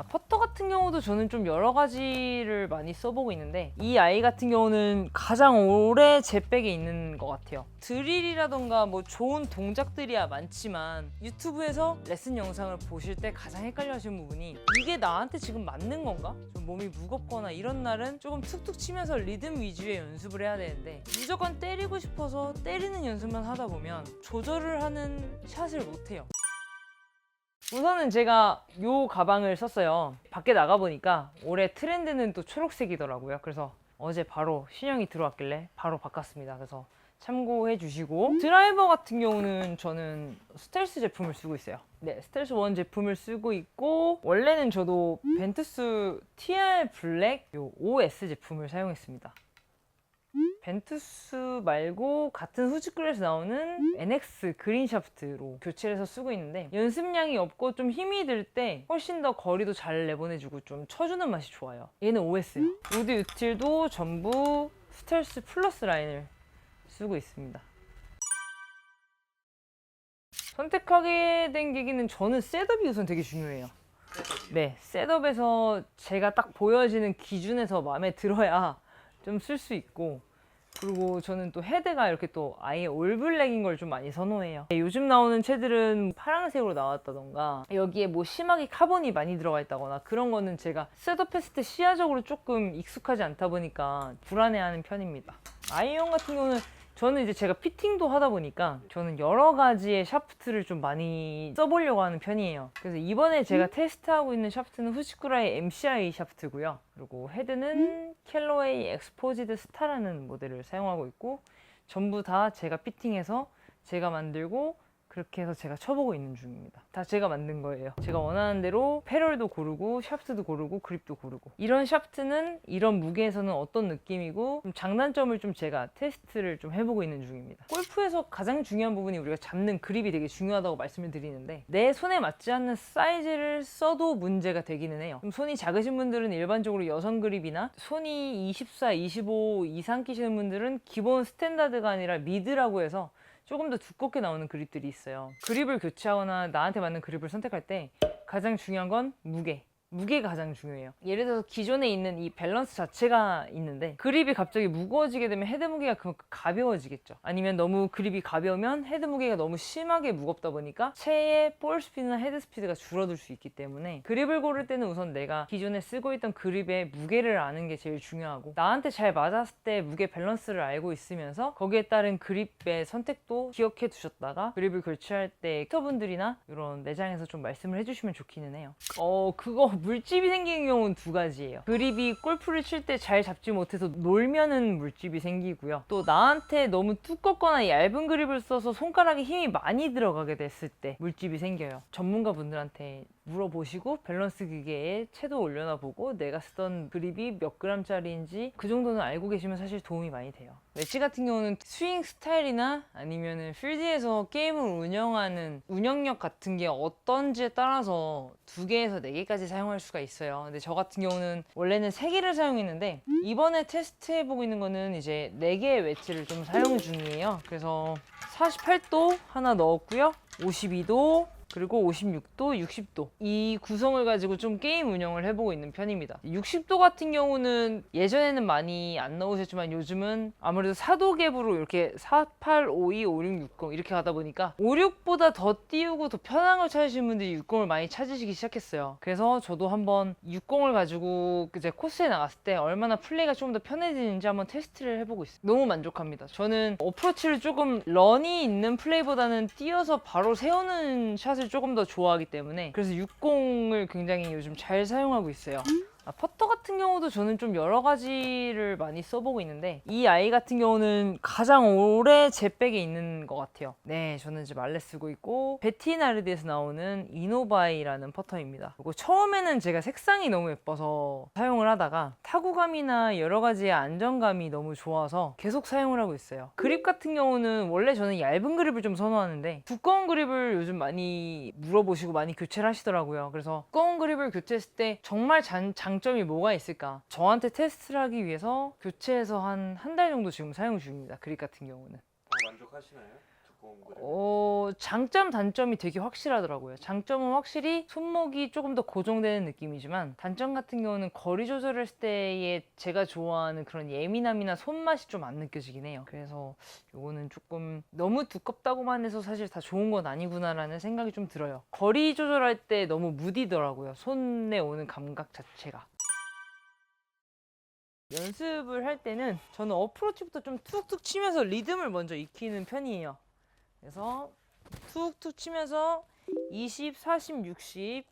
퍼터 같은 경우도 저는 좀 여러 가지를 많이 써보고 있는데 이 아이 같은 경우는 가장 오래 제 백에 있는 것 같아요. 드릴이라던가 뭐 좋은 동작들이야 많지만 유튜브에서 레슨 영상을 보실 때 가장 헷갈려 하시는 부분이 이게 나한테 지금 맞는 건가? 좀 몸이 무겁거나 이런 날은 조금 툭툭 치면서 리듬 위주의 연습을 해야 되는데 무조건 때리고 싶어서 때리는 연습만 하다 보면 조절을 하는 샷을 못해요. 우선은 제가 요 가방을 썼어요. 밖에 나가보니까 올해 트렌드는 또 초록색이더라고요. 그래서 어제 바로 신형이 들어왔길래 바로 바꿨습니다. 그래서 참고해 주시고, 드라이버 같은 경우는 저는 스텔스 제품을 쓰고 있어요. 네, 스텔스 원 제품을 쓰고 있고, 원래는 저도 벤투스 TR 블랙 요 OS 제품을 사용했습니다. 벤투스 말고 같은 후지클에서 나오는 NX 그린 샤프트로 교체를 해서 쓰고 있는데 연습량이 없고 좀 힘이 들 때 훨씬 더 거리도 잘 내보내주고 좀 쳐주는 맛이 좋아요. 얘는 OS요. 우드 유틸도 전부 스텔스 플러스 라인을 쓰고 있습니다. 선택하게 된 계기는 저는 셋업이 우선 되게 중요해요. 네, 셋업에서 제가 딱 보여지는 기준에서 마음에 들어야 좀 쓸 수 있고, 그리고 저는 또 헤드가 이렇게 또 아예 올블랙인 걸 좀 많이 선호해요. 요즘 나오는 채들은 파란색으로 나왔다던가 여기에 뭐 심하게 카본이 많이 들어가 있다거나 그런 거는 제가 셋업했을 때 시야적으로 조금 익숙하지 않다 보니까 불안해하는 편입니다. 아이언 같은 경우는 저는 이제 제가 피팅도 하다 보니까 저는 여러 가지의 샤프트를 좀 많이 써보려고 하는 편이에요. 그래서 이번에 제가 테스트하고 있는 샤프트는 후지쿠라의 MCI 샤프트고요. 그리고 헤드는 캘로웨이 엑스포지드 스타라는 모델을 사용하고 있고, 전부 다 제가 피팅해서 제가 만들고 그렇게 해서 제가 쳐보고 있는 중입니다. 다 제가 만든 거예요. 제가 원하는 대로 패럴도 고르고 샤프트도 고르고 그립도 고르고, 이런 샤프트는 이런 무게에서는 어떤 느낌이고 좀 장단점을 좀 제가 테스트를 좀 해보고 있는 중입니다. 골프에서 가장 중요한 부분이 우리가 잡는 그립이 되게 중요하다고 말씀을 드리는데 내 손에 맞지 않는 사이즈를 써도 문제가 되기는 해요. 좀 손이 작으신 분들은 일반적으로 여성 그립이나 손이 24, 25 이상 끼시는 분들은 기본 스탠다드가 아니라 미드라고 해서 조금 더 두껍게 나오는 그립들이 있어요. 그립을 교체하거나 나한테 맞는 그립을 선택할 때 가장 중요한 건 무게가 가장 중요해요. 예를 들어서 기존에 있는 이 밸런스 자체가 있는데 그립이 갑자기 무거워지게 되면 헤드 무게가 그만큼 가벼워지겠죠. 아니면 너무 그립이 가벼우면 헤드 무게가 너무 심하게 무겁다 보니까 채의 볼 스피드나 헤드 스피드가 줄어들 수 있기 때문에 그립을 고를 때는 우선 내가 기존에 쓰고 있던 그립의 무게를 아는 게 제일 중요하고, 나한테 잘 맞았을 때 무게 밸런스를 알고 있으면서 거기에 따른 그립의 선택도 기억해 두셨다가 그립을 교체할 때 엑터분들이나 이런 매장에서 좀 말씀을 해주시면 좋기는 해요. 그거 물집이 생기는 경우는 두 가지예요. 그립이 골프를 칠 때 잘 잡지 못해서 놀면은 물집이 생기고요. 또 나한테 너무 두껍거나 얇은 그립을 써서 손가락에 힘이 많이 들어가게 됐을 때 물집이 생겨요. 전문가 분들한테 물어보시고 밸런스 기계에 채도 올려놔 보고 내가 쓰던 그립이 몇 그램짜리인지 그 정도는 알고 계시면 사실 도움이 많이 돼요. 웨지 같은 경우는 스윙 스타일이나 아니면은 필드에서 게임을 운영하는 운영력 같은 게 어떤지에 따라서 2개에서 4개까지 사용할 수가 있어요. 근데 저 같은 경우는 원래는 3개를 사용했는데 이번에 테스트해보고 있는 거는 이제 4개의 웨지를 좀 사용 중이에요. 그래서 48도 하나 넣었고요, 52도, 그리고 56도, 60도 이 구성을 가지고 좀 게임 운영을 해보고 있는 편입니다. 60도 같은 경우는 예전에는 많이 안 넣으셨지만 요즘은 아무래도 4도 갭으로 이렇게 48, 52, 56, 60 이렇게 가다 보니까 56보다 더 띄우고 더 편한 걸 찾으시는 분들이 60을 많이 찾으시기 시작했어요. 그래서 저도 한번 60을 가지고 이제 코스에 나갔을 때 얼마나 플레이가 조금 더 편해지는지 한번 테스트를 해보고 있어요. 너무 만족합니다. 저는 어프로치를 조금 런이 있는 플레이보다는 띄어서 바로 세우는 샷을 조금 더 좋아하기 때문에 그래서 60을 굉장히 요즘 잘 사용하고 있어요. 퍼터 같은 경우도 저는 좀 여러 가지를 많이 써보고 있는데 이 아이 같은 경우는 가장 오래 제 백에 있는 것 같아요. 네, 저는 이제 말레 쓰고 있고 베티나르드에서 나오는 이노바이라는 퍼터입니다. 그리고 처음에는 제가 색상이 너무 예뻐서 사용을 하다가 타구감이나 여러 가지의 안정감이 너무 좋아서 계속 사용을 하고 있어요. 그립 같은 경우는 원래 저는 얇은 그립을 좀 선호하는데 두꺼운 그립을 요즘 많이 물어보시고 많이 교체를 하시더라고요. 그래서 두꺼운 그립을 교체했을 때 정말 장점이 뭐가 있을까? 저한테 테스트를 하기 위해서 교체해서 한 달 정도 지금 사용 중입니다. 그립 같은 경우는. 만족하시나요? 가까운 거죠? 장점 단점이 되게 확실하더라고요. 장점은 확실히 손목이 조금 더 고정되는 느낌이지만 단점 같은 경우는 거리 조절했을 때의 제가 좋아하는 그런 예민함이나 손맛이 좀 안 느껴지긴 해요. 그래서 요거는 조금 너무 두껍다고만 해서 사실 다 좋은 건 아니구나라는 생각이 좀 들어요. 거리 조절할 때 너무 무디더라고요. 손에 오는 감각 자체가. 연습을 할 때는 저는 어프로치부터 좀 툭툭 치면서 리듬을 먼저 익히는 편이에요. 그래서 툭툭 치면서 20, 40, 60.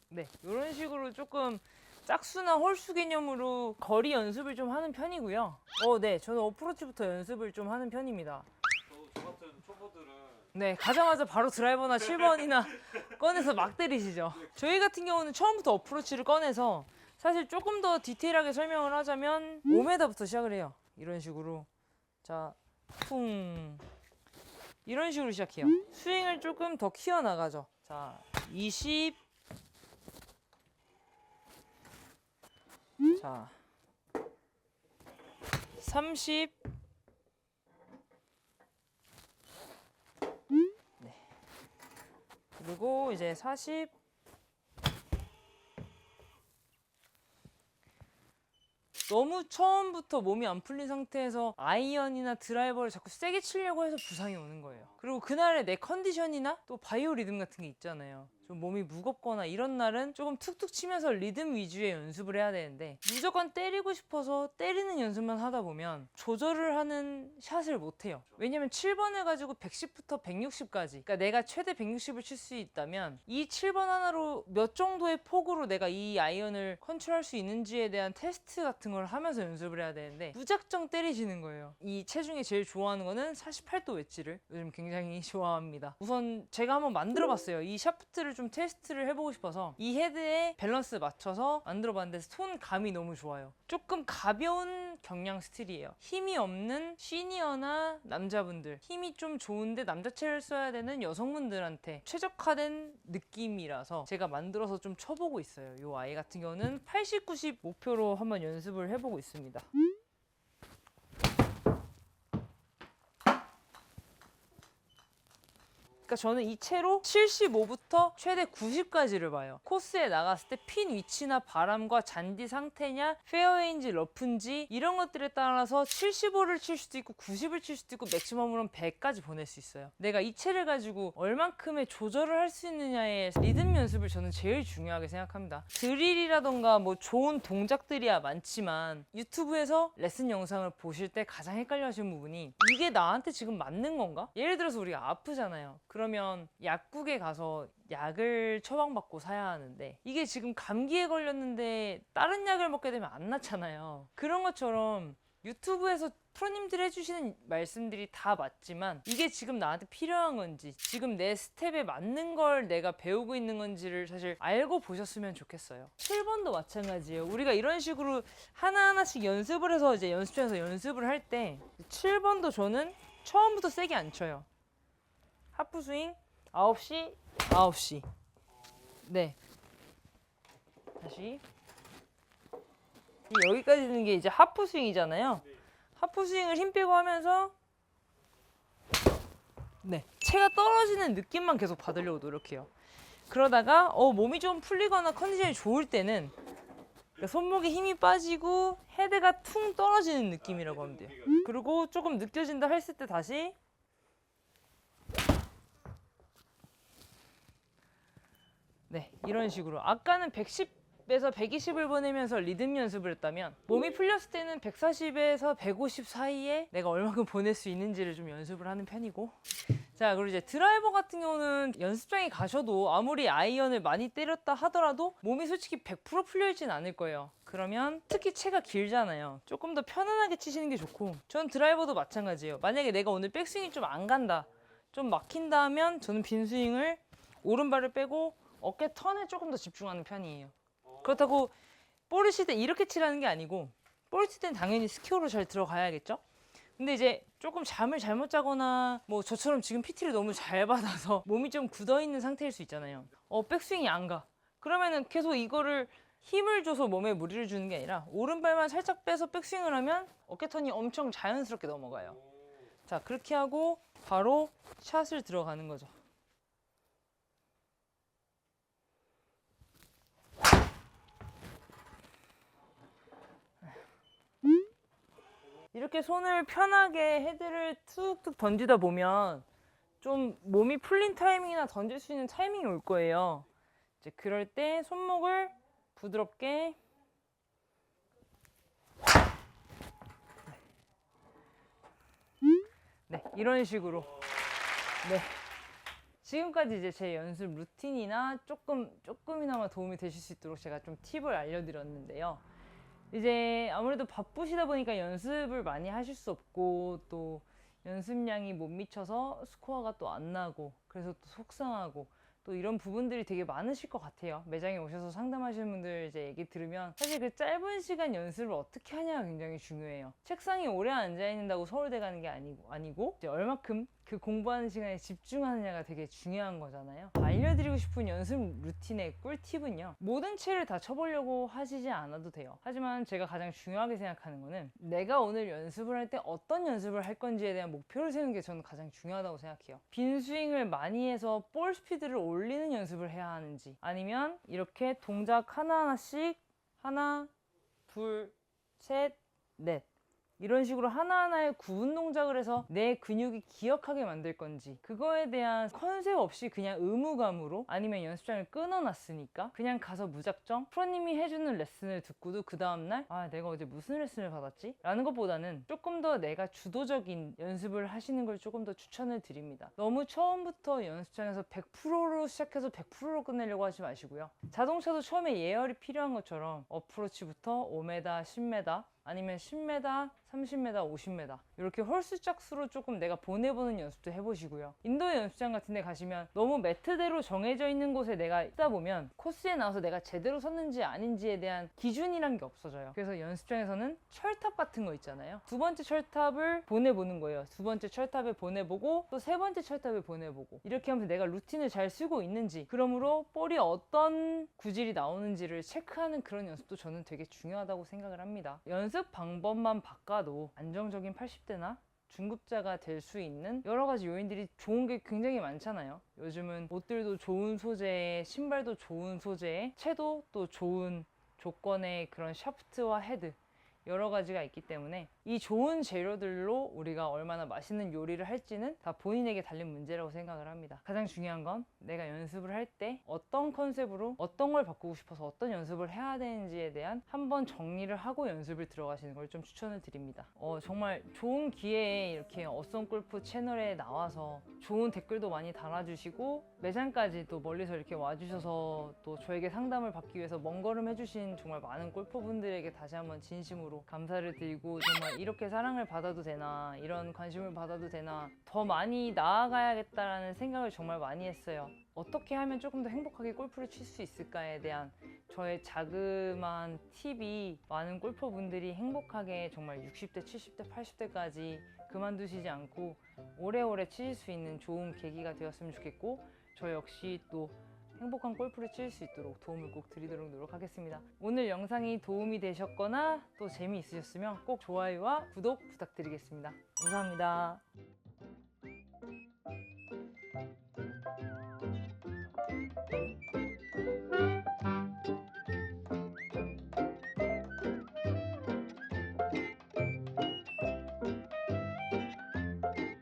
네, 이런 식으로 조금 짝수나 홀수 개념으로 거리 연습을 좀 하는 편이고요. 네, 저는 어프로치부터 연습을 좀 하는 편입니다. 저 같은 초보들은 네, 가자마자 바로 드라이버나 7번이나 꺼내서 막 때리시죠. 저희 같은 경우는 처음부터 어프로치를 꺼내서 사실 조금 더 디테일하게 설명을 하자면 5m부터 시작을 해요. 이런 식으로. 자, 쿵. 이런 식으로 시작해요. 스윙을 조금 더 키워나가죠. 자, 20. 자, 30. 네. 그리고 이제 40. 너무 처음부터 몸이 안 풀린 상태에서 아이언이나 드라이버를 자꾸 세게 치려고 해서 부상이 오는 거예요. 그리고 그날의 내 컨디션이나 또 바이오 리듬 같은 게 있잖아요. 좀 몸이 무겁거나 이런 날은 조금 툭툭 치면서 리듬 위주의 연습을 해야 되는데 무조건 때리고 싶어서 때리는 연습만 하다 보면 조절을 하는 샷을 못 해요. 왜냐면 7번 해가지고 110부터 160까지, 그러니까 내가 최대 160을 칠 수 있다면 이 7번 하나로 몇 정도의 폭으로 내가 이 아이언을 컨트롤할 수 있는지에 대한 테스트 같은 걸 하면서 연습을 해야 되는데 무작정 때리시는 거예요. 이 체중에 제일 좋아하는 거는 48도 웨지를 요즘 굉장히 좋아합니다. 우선 제가 한번 만들어 봤어요. 이 샤프트를 좀 테스트를 해보고 싶어서 이 헤드에 밸런스 맞춰서 만들어 봤는데 손감이 너무 좋아요. 조금 가벼운 경량 스틸이에요. 힘이 없는 시니어나 남자분들, 힘이 좀 좋은데 남자체를 써야 되는 여성분들한테 최적화된 느낌이라서 제가 만들어서 좀 쳐보고 있어요. 이 아이 같은 경우는 80, 90 목표로 한번 연습을 해보고 있습니다. 그러니까 저는 이 채로 75부터 최대 90까지를 봐요. 코스에 나갔을 때 핀 위치나 바람과 잔디 상태냐, 페어웨이인지 러프인지 이런 것들에 따라서 75를 칠 수도 있고 90을 칠 수도 있고 맥시멈으로는 100까지 보낼 수 있어요. 내가 이 채를 가지고 얼만큼의 조절을 할 수 있느냐의 리듬 연습을 저는 제일 중요하게 생각합니다. 드릴이라던가 뭐 좋은 동작들이야 많지만 유튜브에서 레슨 영상을 보실 때 가장 헷갈려 하시는 부분이 이게 나한테 지금 맞는 건가? 예를 들어서 우리가 아프잖아요. 그러면 약국에 가서 약을 처방받고 사야 하는데 이게 지금 감기에 걸렸는데 다른 약을 먹게 되면 안 낫잖아요. 그런 것처럼 유튜브에서 프로님들이 해주시는 말씀들이 다 맞지만 이게 지금 나한테 필요한 건지 지금 내 스텝에 맞는 걸 내가 배우고 있는 건지를 사실 알고 보셨으면 좋겠어요. 7번도 마찬가지예요. 우리가 이런 식으로 하나하나씩 연습을 해서 이제 연습장에서 연습을 할 때 7번도 저는 처음부터 세게 안 쳐요. 하프 스윙 9시 9시. 네, 다시 여기까지 드는 게 이제 하프 스윙이잖아요. 하프 스윙을 힘 빼고 하면서 네, 채가 떨어지는 느낌만 계속 받으려고 노력해요. 그러다가 몸이 좀 풀리거나 컨디션이 좋을 때는 그러니까 손목에 힘이 빠지고 헤드가 퉁 떨어지는 느낌이라고 하면 돼요. 그리고 조금 느껴진다 했을 때 다시 네, 이런 식으로. 아까는 110에서 120을 보내면서 리듬 연습을 했다면 몸이 풀렸을 때는 140에서 150 사이에 내가 얼마큼 보낼 수 있는지를 좀 연습을 하는 편이고. 자, 그리고 이제 드라이버 같은 경우는 연습장에 가셔도 아무리 아이언을 많이 때렸다 하더라도 몸이 솔직히 100% 풀려있진 않을 거예요. 그러면 특히 채가 길잖아요. 조금 더 편안하게 치시는 게 좋고, 전 드라이버도 마찬가지예요. 만약에 내가 오늘 백스윙이 좀 안 간다, 좀 막힌다 하면 저는 빈 스윙을 오른발을 빼고 어깨 턴에 조금 더 집중하는 편이에요. 그렇다고 볼을 칠 때 이렇게 치라는 게 아니고 볼 칠 땐 당연히 스퀘어로 잘 들어가야겠죠? 근데 이제 조금 잠을 잘못 자거나 뭐 저처럼 지금 PT를 너무 잘 받아서 몸이 좀 굳어있는 상태일 수 있잖아요. 백스윙이 안 가. 그러면은 계속 이거를 힘을 줘서 몸에 무리를 주는 게 아니라 오른발만 살짝 빼서 백스윙을 하면 어깨턴이 엄청 자연스럽게 넘어가요. 자, 그렇게 하고 바로 샷을 들어가는 거죠. 이렇게 손을 편하게 헤드를 툭툭 던지다 보면 좀 몸이 풀린 타이밍이나 던질 수 있는 타이밍이 올 거예요. 이제 그럴 때 손목을 부드럽게 네, 이런 식으로. 네. 지금까지 이제 제 연습 루틴이나 조금이나마 도움이 되실 수 있도록 제가 좀 팁을 알려드렸는데요. 이제 아무래도 바쁘시다 보니까 연습을 많이 하실 수 없고 또 연습량이 못 미쳐서 스코어가 또 안 나고 그래서 또 속상하고 또 이런 부분들이 되게 많으실 것 같아요. 매장에 오셔서 상담하시는 분들 이제 얘기 들으면 사실 그 짧은 시간 연습을 어떻게 하냐가 굉장히 중요해요. 책상에 오래 앉아 있는다고 서울대 가는 게 아니고 이제 얼마큼 그 공부하는 시간에 집중하느냐가 되게 중요한 거잖아요. 알려드리고 싶은 연습 루틴의 꿀팁은요, 모든 채를 다 쳐보려고 하시지 않아도 돼요. 하지만 제가 가장 중요하게 생각하는 거는 내가 오늘 연습을 할 때 어떤 연습을 할 건지에 대한 목표를 세우는 게 저는 가장 중요하다고 생각해요. 빈 스윙을 많이 해서 볼 스피드를 올리는 연습을 해야 하는지, 아니면 이렇게 동작 하나하나씩 하나, 둘, 셋, 넷 이런 식으로 하나하나의 구분 동작을 해서 내 근육이 기억하게 만들 건지, 그거에 대한 컨셉 없이 그냥 의무감으로, 아니면 연습장을 끊어놨으니까 그냥 가서 무작정 프로님이 해주는 레슨을 듣고도 그 다음날 내가 어제 무슨 레슨을 받았지? 라는 것보다는 조금 더 내가 주도적인 연습을 하시는 걸 조금 더 추천을 드립니다. 너무 처음부터 연습장에서 100%로 시작해서 100%로 끝내려고 하지 마시고요. 자동차도 처음에 예열이 필요한 것처럼 어프로치부터 5m, 10m 아니면 10m, 30m, 50m 이렇게 홀수짝수로 조금 내가 보내보는 연습도 해보시고요. 인도 연습장 같은 데 가시면 너무 매트대로 정해져 있는 곳에 내가 있다 보면 코스에 나와서 내가 제대로 섰는지 아닌지에 대한 기준이란 게 없어져요. 그래서 연습장에서는 철탑 같은 거 있잖아요. 두 번째 철탑을 보내보는 거예요. 두 번째 철탑에 보내보고 또 세 번째 철탑에 보내보고, 이렇게 하면서 내가 루틴을 잘 쓰고 있는지, 그러므로 볼이 어떤 구질이 나오는지를 체크하는 그런 연습도 저는 되게 중요하다고 생각을 합니다. 연습 방법만 바꿔도 안정적인 80대나 중급자가 될 수 있는 여러 가지 요인들이 좋은 게 굉장히 많잖아요. 요즘은 옷들도 좋은 소재에, 신발도 좋은 소재에, 채도 또 좋은 조건의 그런 샤프트와 헤드 여러 가지가 있기 때문에 이 좋은 재료들로 우리가 얼마나 맛있는 요리를 할지는 다 본인에게 달린 문제라고 생각을 합니다. 가장 중요한 건 내가 연습을 할 때 어떤 컨셉으로 어떤 걸 바꾸고 싶어서 어떤 연습을 해야 되는지에 대한 한번 정리를 하고 연습을 들어가시는 걸 좀 추천을 드립니다. 정말 좋은 기회에 이렇게 어썸 골프 채널에 나와서 좋은 댓글도 많이 달아주시고 매장까지 또 멀리서 이렇게 와주셔서 또 저에게 상담을 받기 위해서 먼 걸음 해주신 정말 많은 골퍼분들에게 다시 한번 진심으로 감사를 드리고, 정말 이렇게 사랑을 받아도 되나, 이런 관심을 받아도 되나, 더 많이 나아가야겠다라는 생각을 정말 많이 했어요. 어떻게 하면 조금 더 행복하게 골프를 칠 수 있을까에 대한 저의 자그마한 팁이 많은 골퍼분들이 행복하게 정말 60대, 70대, 80대까지 그만두시지 않고 오래오래 치실 수 있는 좋은 계기가 되었으면 좋겠고, 저 역시 또 행복한 골프를 칠 수 있도록 도움을 꼭 드리도록 노력하겠습니다. 오늘 영상이 도움이 되셨거나 또 재미있으셨으면 꼭 좋아요와 구독 부탁드리겠습니다. 감사합니다.